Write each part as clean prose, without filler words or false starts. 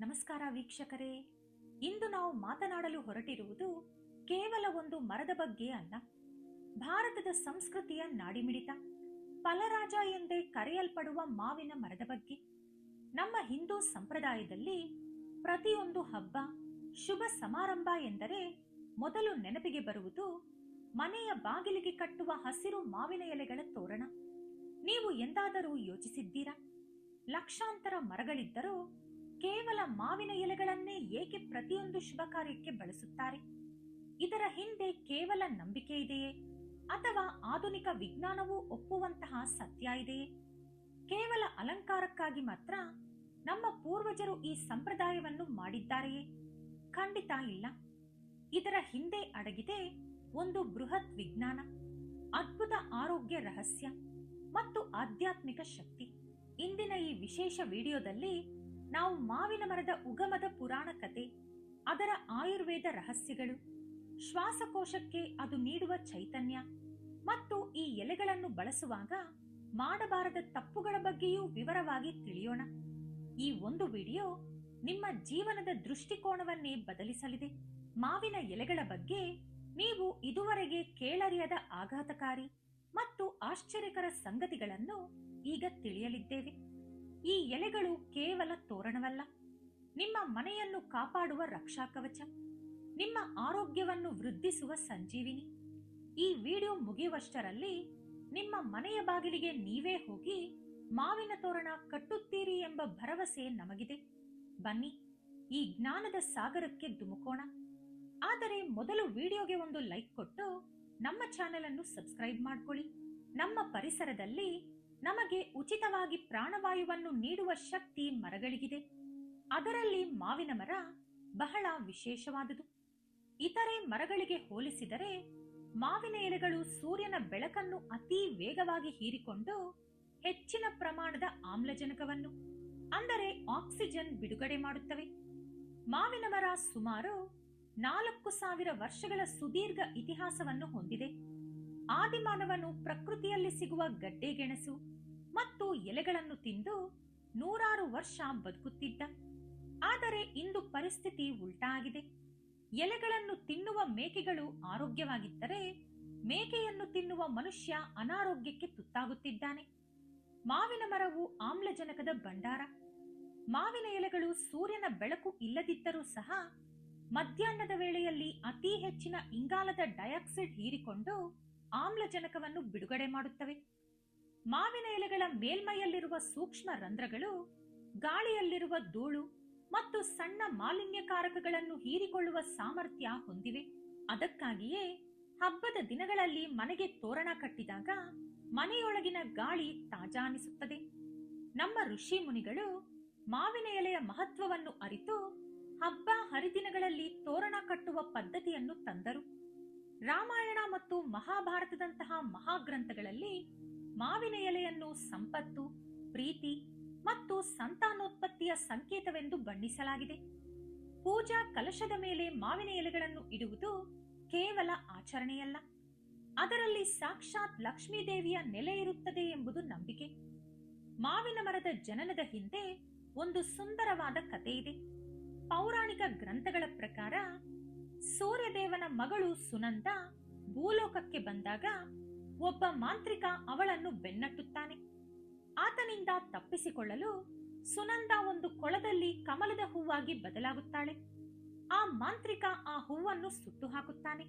ನಮಸ್ಕಾರ ವೀಕ್ಷಕರೇ. ಇಂದು ನಾವು ಮಾತನಾಡಲು ಹೊರಟಿರುವುದು ಕೇವಲ ಒಂದು ಮರದ ಬಗ್ಗೆ ಅಲ್ಲ, ಭಾರತದ ಸಂಸ್ಕೃತಿಯ ನಾಡಿಮಿಡಿತ, ಫಲರಾಜ ಎಂದೇ ಕರೆಯಲ್ಪಡುವ ಮಾವಿನ ಮರದ ಬಗ್ಗೆ. ನಮ್ಮ ಹಿಂದೂ ಸಂಪ್ರದಾಯದಲ್ಲಿ ಪ್ರತಿಯೊಂದು ಹಬ್ಬ, ಶುಭ ಸಮಾರಂಭ ಎಂದರೆ ಮೊದಲು ನೆನಪಿಗೆ ಬರುವುದು ಮನೆಯ ಬಾಗಿಲಿಗೆ ಕಟ್ಟುವ ಹಸಿರು ಮಾವಿನ ಎಲೆಗಳ ತೋರಣ. ನೀವು ಎಂದಾದರೂ ಯೋಚಿಸಿದ್ದೀರಾ, ಲಕ್ಷಾಂತರ ಮರಗಳಿದ್ದರೂ ಕೇವಲ ಮಾವಿನ ಎಲೆಗಳನ್ನೇ ಏಕೆ ಪ್ರತಿಯೊಂದು ಶುಭ ಕಾರ್ಯಕ್ಕೆ ಬಳಸುತ್ತಾರೆ? ಇದರ ಹಿಂದೆ ಕೇವಲ ನಂಬಿಕೆ ಇದೆಯೇ, ಅಥವಾ ಆಧುನಿಕ ವಿಜ್ಞಾನವೂ ಒಪ್ಪುವಂತಹ ಸತ್ಯ ಇದೆಯೇ? ಕೇವಲ ಅಲಂಕಾರಕ್ಕಾಗಿ ಮಾತ್ರ ನಮ್ಮ ಪೂರ್ವಜರು ಈ ಸಂಪ್ರದಾಯವನ್ನು ಮಾಡಿದ್ದಾರೆಯೇ? ಖಂಡಿತ ಇಲ್ಲ. ಇದರ ಹಿಂದೆ ಅಡಗಿದೆ ಒಂದು ಬೃಹತ್ ವಿಜ್ಞಾನ, ಅದ್ಭುತ ಆರೋಗ್ಯ ರಹಸ್ಯ ಮತ್ತು ಆಧ್ಯಾತ್ಮಿಕ ಶಕ್ತಿ. ಇಂದಿನ ಈ ವಿಶೇಷ ವಿಡಿಯೋದಲ್ಲಿ ನಾವು ಮಾವಿನ ಮರದ ಉಗಮದ ಪುರಾಣ ಕತೆ, ಅದರ ಆಯುರ್ವೇದ ರಹಸ್ಯಗಳು, ಶ್ವಾಸಕೋಶಕ್ಕೆ ಅದು ನೀಡುವ ಚೈತನ್ಯ ಮತ್ತು ಈ ಎಲೆಗಳನ್ನು ಬಳಸುವಾಗ ಮಾಡಬಾರದ ತಪ್ಪುಗಳ ಬಗ್ಗೆಯೂ ವಿವರವಾಗಿ ತಿಳಿಯೋಣ. ಈ ಒಂದು ವಿಡಿಯೋ ನಿಮ್ಮ ಜೀವನದ ದೃಷ್ಟಿಕೋನವನ್ನೇ ಬದಲಿಸಲಿದೆ. ಮಾವಿನ ಎಲೆಗಳ ಬಗ್ಗೆ ನೀವು ಇದುವರೆಗೆ ಕೇಳರಿಯದ ಆಘಾತಕಾರಿ ಮತ್ತು ಆಶ್ಚರ್ಯಕರ ಸಂಗತಿಗಳನ್ನು ಈಗ ತಿಳಿಯಲಿದ್ದೇವೆ. ಈ ಎಲೆಗಳು ಕೇವಲ ತೋರಣವಲ್ಲ, ನಿಮ್ಮ ಮನೆಯನ್ನು ಕಾಪಾಡುವ ರಕ್ಷಾ ಕವಚ, ನಿಮ್ಮ ಆರೋಗ್ಯವನ್ನು ವೃದ್ಧಿಸುವ ಸಂಜೀವಿನಿ. ಈ ವಿಡಿಯೋ ಮುಗಿಯುವಷ್ಟರಲ್ಲಿ ನಿಮ್ಮ ಮನೆಯ ಬಾಗಿಲಿಗೆ ನೀವೇ ಹೋಗಿ ಮಾವಿನ ತೋರಣ ಕಟ್ಟುತ್ತೀರಿ ಎಂಬ ಭರವಸೆ ನಮಗಿದೆ. ಬನ್ನಿ, ಈ ಜ್ಞಾನದ ಸಾಗರಕ್ಕೆ ಧುಮುಕೋಣ. ಆದರೆ ಮೊದಲು ವಿಡಿಯೋಗೆ ಒಂದು ಲೈಕ್ ಕೊಟ್ಟು ನಮ್ಮ ಚಾನೆಲ್ ಅನ್ನು ಸಬ್ಸ್ಕ್ರೈಬ್ ಮಾಡಿಕೊಳ್ಳಿ. ನಮ್ಮ ಪರಿಸರದಲ್ಲಿ ನಮಗೆ ಉಚಿತವಾಗಿ ಪ್ರಾಣವಾಯುವನ್ನು ನೀಡುವ ಶಕ್ತಿ ಮರಗಳಿಗಿದೆ. ಅದರಲ್ಲಿ ಮಾವಿನ ಮರ ಬಹಳ ವಿಶೇಷವಾದುದು. ಇತರೆ ಮರಗಳಿಗೆ ಹೋಲಿಸಿದರೆ ಮಾವಿನ ಎಲೆಗಳು ಸೂರ್ಯನ ಬೆಳಕನ್ನು ಅತಿ ವೇಗವಾಗಿ ಹೀರಿಕೊಂಡು ಹೆಚ್ಚಿನ ಪ್ರಮಾಣದ ಆಮ್ಲಜನಕವನ್ನು, ಅಂದರೆ ಆಕ್ಸಿಜನ್ ಬಿಡುಗಡೆ ಮಾಡುತ್ತವೆ. ಮಾವಿನ ಮರ ಸುಮಾರು 4000 ವರ್ಷಗಳ ಸುದೀರ್ಘ ಇತಿಹಾಸವನ್ನು ಹೊಂದಿದೆ. ಆದಿಮಾನವನು ಪ್ರಕೃತಿಯಲ್ಲಿ ಸಿಗುವ ಗಡ್ಡೆಗೆಣಸು ಮತ್ತು ಎಲೆಗಳನ್ನು ತಿಂದು ನೂರಾರು ವರ್ಷ ಬದುಕುತ್ತಿದ್ದ. ಆದರೆ ಇಂದು ಪರಿಸ್ಥಿತಿ ಉಲ್ಟಾ ಆಗಿದೆ. ಎಲೆಗಳನ್ನು ತಿನ್ನುವ ಮೇಕೆಗಳು ಆರೋಗ್ಯವಾಗಿದ್ದರೆ ಮೇಕೆಯನ್ನು ತಿನ್ನುವ ಮನುಷ್ಯ ಅನಾರೋಗ್ಯಕ್ಕೆ ತುತ್ತಾಗುತ್ತಿದ್ದಾನೆ. ಮಾವಿನ ಮರವು ಆಮ್ಲಜನಕದ ಭಂಡಾರ. ಮಾವಿನ ಎಲೆಗಳು ಸೂರ್ಯನ ಬೆಳಕು ಇಲ್ಲದಿದ್ದರೂ ಸಹ ಮಧ್ಯಾಹ್ನದ ವೇಳೆಯಲ್ಲಿ ಅತಿ ಹೆಚ್ಚಿನ ಇಂಗಾಲದ ಡೈಆಕ್ಸೈಡ್ ಹೀರಿಕೊಂಡು ಆಮ್ಲಜನಕವನ್ನು ಬಿಡುಗಡೆ ಮಾಡುತ್ತವೆ. ಮಾವಿನ ಎಲೆಗಳ ಮೇಲ್ಮೈಯಲ್ಲಿರುವ ಸೂಕ್ಷ್ಮ ರಂಧ್ರಗಳು ಗಾಳಿಯಲ್ಲಿರುವ ಧೂಳು ಮತ್ತು ಸಣ್ಣ ಮಾಲಿನ್ಯಕಾರಕಗಳನ್ನು ಹೀರಿಕೊಳ್ಳುವ ಸಾಮರ್ಥ್ಯ ಹೊಂದಿವೆ. ಅದಕ್ಕಾಗಿಯೇ ಹಬ್ಬದ ದಿನಗಳಲ್ಲಿ ಮನೆಗೆ ತೋರಣ ಕಟ್ಟಿದಾಗ ಮನೆಯೊಳಗಿನ ಗಾಳಿ ತಾಜಾ ಅನಿಸುತ್ತದೆ. ನಮ್ಮ ಋಷಿ ಮುನಿಗಳು ಮಾವಿನ ಎಲೆಯ ಮಹತ್ವವನ್ನು ಅರಿತು ಹಬ್ಬ ಹರಿದಿನಗಳಲ್ಲಿ ತೋರಣ ಕಟ್ಟುವ ಪದ್ಧತಿಯನ್ನು ತಂದರು. ರಾಮಾಯಣ ಮತ್ತು ಮಹಾಭಾರತದಂತಹ ಮಹಾಗ್ರಂಥಗಳಲ್ಲಿ ಮಾವಿನ ಎಲೆಯನ್ನು ಸಂಪತ್ತು, ಪ್ರೀತಿ ಮತ್ತು ಸಂತಾನೋತ್ಪತ್ತಿಯ ಸಂಕೇತವೆಂದು ಬಣ್ಣಿಸಲಾಗಿದೆ. ಪೂಜಾ ಕಲಶದ ಮೇಲೆ ಮಾವಿನ ಎಲೆಗಳನ್ನು ಇಡುವುದು ಕೇವಲ ಆಚರಣೆಯಲ್ಲ, ಅದರಲ್ಲಿ ಸಾಕ್ಷಾತ್ ಲಕ್ಷ್ಮೀದೇವಿಯ ನೆಲೆ ಇರುತ್ತದೆ ಎಂಬುದು ನಂಬಿಕೆ. ಮಾವಿನ ಮರದ ಜನನದ ಹಿಂದೆ ಒಂದು ಸುಂದರವಾದ ಕಥೆ ಇದೆ. ಪೌರಾಣಿಕ ಗ್ರಂಥಗಳ ಪ್ರಕಾರ ಸೂರ್ಯದೇವನ ಮಗಳು ಸುನಂದ ಭೂಲೋಕಕ್ಕೆ ಬಂದಾಗ ಒಬ್ಬ ಮಾಂತ್ರಿಕ ಅವಳನ್ನು ಬೆನ್ನಟ್ಟುತ್ತಾನೆ. ಆತನಿಂದ ತಪ್ಪಿಸಿಕೊಳ್ಳಲು ಸುನಂದ ಒಂದು ಕೊಳದಲ್ಲಿ ಕಮಲದ ಹೂವಾಗಿ ಬದಲಾಗುತ್ತಾಳೆ. ಆ ಮಾಂತ್ರಿಕ ಆ ಹೂವನ್ನು ಸುಟ್ಟು ಹಾಕುತ್ತಾನೆ.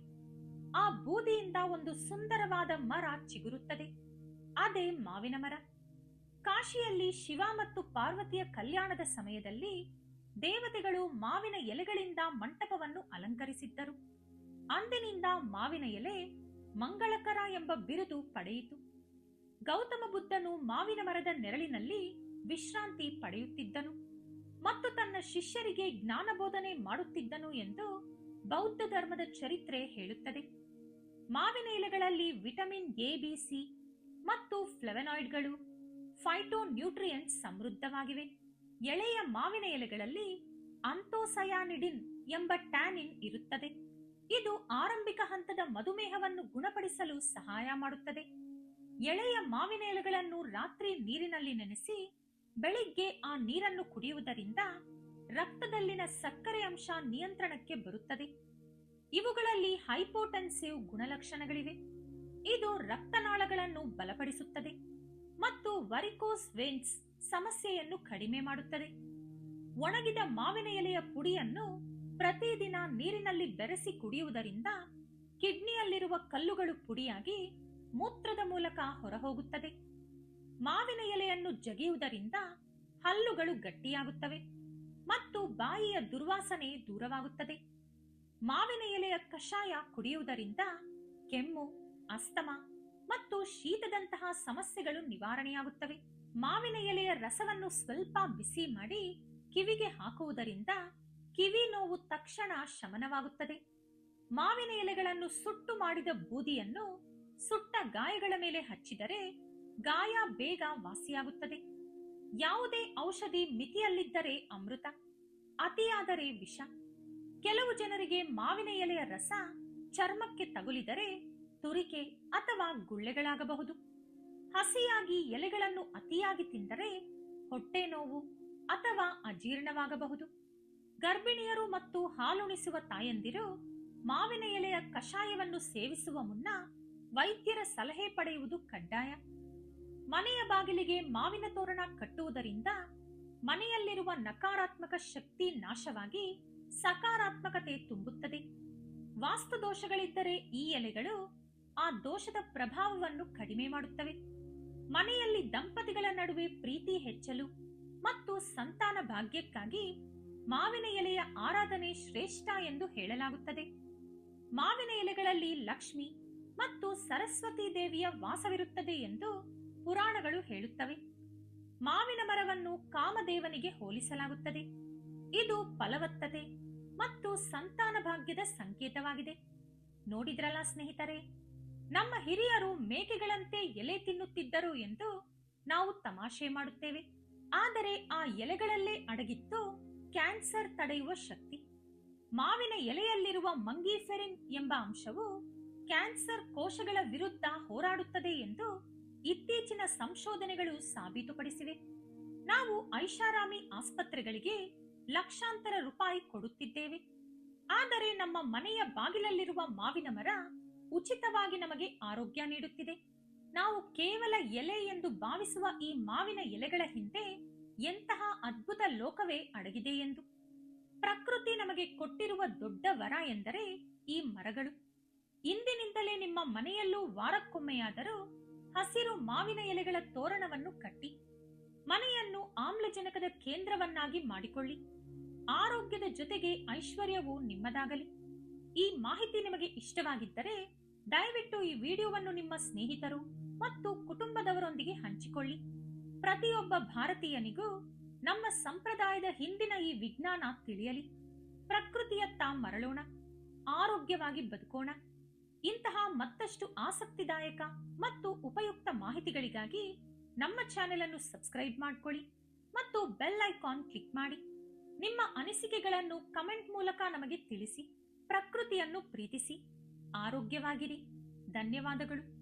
ಆ ಬೂದಿಯಿಂದ ಒಂದು ಸುಂದರವಾದ ಮರ ಚಿಗುರುತ್ತದೆ. ಅದೇ ಮಾವಿನ ಮರ. ಕಾಶಿಯಲ್ಲಿ ಶಿವ ಮತ್ತು ಪಾರ್ವತಿಯ ಕಲ್ಯಾಣದ ಸಮಯದಲ್ಲಿ ದೇವತೆಗಳು ಮಾವಿನ ಎಲೆಗಳಿಂದ ಮಂಟಪವನ್ನು ಅಲಂಕರಿಸಿದ್ದರು. ಅಂದಿನಿಂದ ಮಾವಿನ ಎಲೆ ಮಂಗಳಕರ ಎಂಬ ಬಿರುದು ಪಡೆಯಿತು. ಗೌತಮ ಬುದ್ಧನು ಮಾವಿನ ಮರದ ನೆರಳಿನಲ್ಲಿ ವಿಶ್ರಾಂತಿ ಪಡೆಯುತ್ತಿದ್ದನು ಮತ್ತು ತನ್ನ ಶಿಷ್ಯರಿಗೆ ಜ್ಞಾನ ಬೋಧನೆ ಮಾಡುತ್ತಿದ್ದನು ಎಂದು ಬೌದ್ಧ ಧರ್ಮದ ಚರಿತ್ರೆ ಹೇಳುತ್ತದೆ. ಮಾವಿನ ಎಲೆಗಳಲ್ಲಿ ವಿಟಮಿನ್ ಎ, ಬಿ, ಸಿ ಮತ್ತು ಫ್ಲೆವನಾಯ್ಡ್ಗಳು, ಫೈಟೋ ನ್ಯೂಟ್ರಿಯೆಂಟ್ಸ್ ಸಮೃದ್ಧವಾಗಿವೆ. ಎಳೆಯ ಮಾವಿನ ಎಲೆಗಳಲ್ಲಿ ಆಂಥೋಸಯಾನಿಡಿನ್ ಎಂಬ ಟ್ಯಾನಿನ್ ಇರುತ್ತದೆ. ಇದು ಆರಂಭಿಕ ಹಂತದ ಮಧುಮೇಹವನ್ನು ಗುಣಪಡಿಸಲು ಸಹಾಯ ಮಾಡುತ್ತದೆ. ಎಳೆಯ ಮಾವಿನ ಎಲೆಗಳನ್ನು ರಾತ್ರಿ ನೀರಿನಲ್ಲಿ ನೆನೆಸಿ ಬೆಳಿಗ್ಗೆ ಆ ನೀರನ್ನು ಕುಡಿಯುವುದರಿಂದ ರಕ್ತದಲ್ಲಿನ ಸಕ್ಕರೆ ಅಂಶ ನಿಯಂತ್ರಣಕ್ಕೆ ಬರುತ್ತದೆ. ಇವುಗಳಲ್ಲಿ ಹೈಪೋಟೆನ್ಸಿವ್ ಗುಣಲಕ್ಷಣಗಳಿವೆ. ಇದು ರಕ್ತನಾಳಗಳನ್ನು ಬಲಪಡಿಸುತ್ತದೆ ಮತ್ತು ವರಿಕೋಸ್ ವೇನ್ಸ್ ಸಮಸ್ಯೆಯನ್ನು ಕಡಿಮೆ ಮಾಡುತ್ತದೆ. ಒಣಗಿದ ಮಾವಿನ ಎಲೆಯ ಪುಡಿಯನ್ನು ಪ್ರತಿದಿನ ನೀರಿನಲ್ಲಿ ಬೆರೆಸಿ ಕುಡಿಯುವುದರಿಂದ ಕಿಡ್ನಿಯಲ್ಲಿರುವ ಕಲ್ಲುಗಳು ಪುಡಿಯಾಗಿ ಮೂತ್ರದ ಮೂಲಕ ಹೊರಹೋಗುತ್ತದೆ. ಮಾವಿನ ಎಲೆಯನ್ನು ಜಗಿಯುವುದರಿಂದ ಹಲ್ಲುಗಳು ಗಟ್ಟಿಯಾಗುತ್ತವೆ ಮತ್ತು ಬಾಯಿಯ ದುರ್ವಾಸನೆ ದೂರವಾಗುತ್ತದೆ. ಮಾವಿನ ಎಲೆಯ ಕಷಾಯ ಕುಡಿಯುವುದರಿಂದ ಕೆಮ್ಮು, ಅಸ್ತಮಾ ಮತ್ತು ಶೀತದಂತಹ ಸಮಸ್ಯೆಗಳು ನಿವಾರಣೆಯಾಗುತ್ತವೆ. ಮಾವಿನ ಎಲೆಯ ರಸವನ್ನು ಸ್ವಲ್ಪ ಬಿಸಿ ಮಾಡಿ ಕಿವಿಗೆ ಹಾಕುವುದರಿಂದ ಕಿವಿ ನೋವು ತಕ್ಷಣ ಶಮನವಾಗುತ್ತದೆ. ಮಾವಿನ ಎಲೆಗಳನ್ನು ಸುಟ್ಟು ಮಾಡಿದ ಬೂದಿಯನ್ನು ಸುಟ್ಟ ಗಾಯಗಳ ಮೇಲೆ ಹಚ್ಚಿದರೆ ಗಾಯ ಬೇಗ ವಾಸಿಯಾಗುತ್ತದೆ. ಯಾವುದೇ ಔಷಧಿ ಮಿತಿಯಲ್ಲಿದ್ದರೆ ಅಮೃತ, ಅತಿಯಾದರೆ ವಿಷ. ಕೆಲವು ಜನರಿಗೆ ಮಾವಿನ ಎಲೆಯ ರಸ ಚರ್ಮಕ್ಕೆ ತಗುಲಿದರೆ ತುರಿಕೆ ಅಥವಾ ಗುಳ್ಳೆಗಳಾಗಬಹುದು. ಹಸಿಯಾಗಿ ಎಲೆಗಳನ್ನು ಅತಿಯಾಗಿ ತಿಂದರೆ ಹೊಟ್ಟೆ ನೋವು ಅಥವಾ ಅಜೀರ್ಣವಾಗಬಹುದು. ಗರ್ಭಿಣಿಯರು ಮತ್ತು ಹಾಲುಣಿಸುವ ತಾಯಂದಿರು ಮಾವಿನ ಎಲೆಯ ಕಷಾಯವನ್ನು ಸೇವಿಸುವ ಮುನ್ನ ವೈದ್ಯರ ಸಲಹೆ ಪಡೆಯುವುದು ಕಡ್ಡಾಯ. ಮನೆಯ ಬಾಗಿಲಿಗೆ ಮಾವಿನ ತೋರಣ ಕಟ್ಟುವುದರಿಂದ ಮನೆಯಲ್ಲಿರುವ ನಕಾರಾತ್ಮಕ ಶಕ್ತಿ ನಾಶವಾಗಿ ಸಕಾರಾತ್ಮಕತೆ ತುಂಬುತ್ತದೆ. ವಾಸ್ತು ದೋಷಗಳಿದ್ದರೆ ಈ ಎಲೆಗಳು ಆ ದೋಷದ ಪ್ರಭಾವವನ್ನು ಕಡಿಮೆ ಮಾಡುತ್ತವೆ. ಮನೆಯಲ್ಲಿ ದಂಪತಿಗಳ ನಡುವೆ ಪ್ರೀತಿ ಹೆಚ್ಚಲು ಮತ್ತು ಸಂತಾನ ಭಾಗ್ಯಕ್ಕಾಗಿ ಮಾವಿನ ಎಲೆಯ ಆರಾಧನೆ ಶ್ರೇಷ್ಠ ಎಂದು ಹೇಳಲಾಗುತ್ತದೆ. ಮಾವಿನ ಎಲೆಗಳಲ್ಲಿ ಲಕ್ಷ್ಮಿ ಮತ್ತು ಸರಸ್ವತಿ ದೇವಿಯ ವಾಸವಿರುತ್ತದೆ ಎಂದು ಪುರಾಣಗಳು ಹೇಳುತ್ತವೆ. ಮಾವಿನ ಮರವನ್ನು ಕಾಮದೇವನಿಗೆ ಹೋಲಿಸಲಾಗುತ್ತದೆ. ಇದು ಫಲವತ್ತತೆ ಮತ್ತು ಸಂತಾನ ಭಾಗ್ಯದ ಸಂಕೇತವಾಗಿದೆ. ನೋಡಿದ್ರಲ್ಲ ಸ್ನೇಹಿತರೆ, ನಮ್ಮ ಹಿರಿಯರು ಮೇಕೆಗಳಂತೆ ಎಲೆ ತಿನ್ನುತ್ತಿದ್ದರು ಎಂದು ನಾವು ತಮಾಷೆ ಮಾಡುತ್ತೇವೆ. ಆದರೆ ಆ ಎಲೆಗಳಲ್ಲೇ ಅಡಗಿತ್ತು ಕ್ಯಾನ್ಸರ್ ತಡೆಯುವ ಶಕ್ತಿ. ಮಾವಿನ ಎಲೆಯಲ್ಲಿರುವ ಮಂಗೀಫೆರಿನ್ ಎಂಬ ಅಂಶವು ಕ್ಯಾನ್ಸರ್ ಕೋಶಗಳ ವಿರುದ್ಧ ಹೋರಾಡುತ್ತದೆ ಎಂದು ಇತ್ತೀಚಿನ ಸಂಶೋಧನೆಗಳು ಸಾಬೀತುಪಡಿಸಿವೆ. ನಾವು ಐಷಾರಾಮಿ ಆಸ್ಪತ್ರೆಗಳಿಗೆ ಲಕ್ಷಾಂತರ ರೂಪಾಯಿ ಕೊಡುತ್ತಿದ್ದೇವೆ. ಆದರೆ ನಮ್ಮ ಮನೆಯ ಬಾಗಿಲಲ್ಲಿರುವ ಮಾವಿನ ಮರ ಉಚಿತವಾಗಿ ನಮಗೆ ಆರೋಗ್ಯ ನೀಡುತ್ತಿದೆ. ನಾವು ಕೇವಲ ಎಲೆ ಎಂದು ಭಾವಿಸುವ ಈ ಮಾವಿನ ಎಲೆಗಳ ಹಿಂದೆ ಎಂತಹ ಅದ್ಭುತ ಲೋಕವೇ ಅಡಗಿದೆ ಎಂದು. ಪ್ರಕೃತಿ ನಮಗೆ ಕೊಟ್ಟಿರುವ ದೊಡ್ಡ ವರ ಎಂದರೆ ಈ ಮರಗಳು. ಇಂದಿನಿಂದಲೇ ನಿಮ್ಮ ಮನೆಯಲ್ಲೂ ವಾರಕ್ಕೊಮ್ಮೆಯಾದರೂ ಹಸಿರು ಮಾವಿನ ಎಲೆಗಳ ತೋರಣವನ್ನು ಕಟ್ಟಿ ಮನೆಯನ್ನು ಆಮ್ಲಜನಕದ ಕೇಂದ್ರವನ್ನಾಗಿ ಮಾಡಿಕೊಳ್ಳಿ. ಆರೋಗ್ಯದ ಜೊತೆಗೆ ಐಶ್ವರ್ಯವು ನಿಮ್ಮದಾಗಲಿ. ಈ ಮಾಹಿತಿ ನಿಮಗೆ ಇಷ್ಟವಾಗಿದ್ದರೆ ದಯವಿಟ್ಟು ಈ ವಿಡಿಯೋವನ್ನು ನಿಮ್ಮ ಸ್ನೇಹಿತರು ಮತ್ತು ಕುಟುಂಬದವರೊಂದಿಗೆ ಹಂಚಿಕೊಳ್ಳಿ. ಪ್ರತಿಯೊಬ್ಬ ಭಾರತೀಯನಿಗೂ ನಮ್ಮ ಸಂಪ್ರದಾಯದ ಹಿಂದಿನ ಈ ವಿಜ್ಞಾನ ತಿಳಿಯಲಿ. ಪ್ರಕೃತಿಯತ್ತ ಮರಳೋಣ, ಆರೋಗ್ಯವಾಗಿ ಬದುಕೋಣ. ಇಂತಹ ಮತ್ತಷ್ಟು ಆಸಕ್ತಿದಾಯಕ ಮತ್ತು ಉಪಯುಕ್ತ ಮಾಹಿತಿಗಳಿಗಾಗಿ ನಮ್ಮ ಚಾನೆಲ್ ಅನ್ನು ಸಬ್ಸ್ಕ್ರೈಬ್ ಮಾಡಿಕೊಳ್ಳಿ ಮತ್ತು ಬೆಲ್ ಐಕಾನ್ ಕ್ಲಿಕ್ ಮಾಡಿ. ನಿಮ್ಮ ಅನಿಸಿಕೆಗಳನ್ನು ಕಮೆಂಟ್ ಮೂಲಕ ನಮಗೆ ತಿಳಿಸಿ. ಪ್ರಕೃತಿಯನ್ನು ಪ್ರೀತಿಸಿ, ಆರೋಗ್ಯವಾಗಿರಿ. ಧನ್ಯವಾದಗಳು.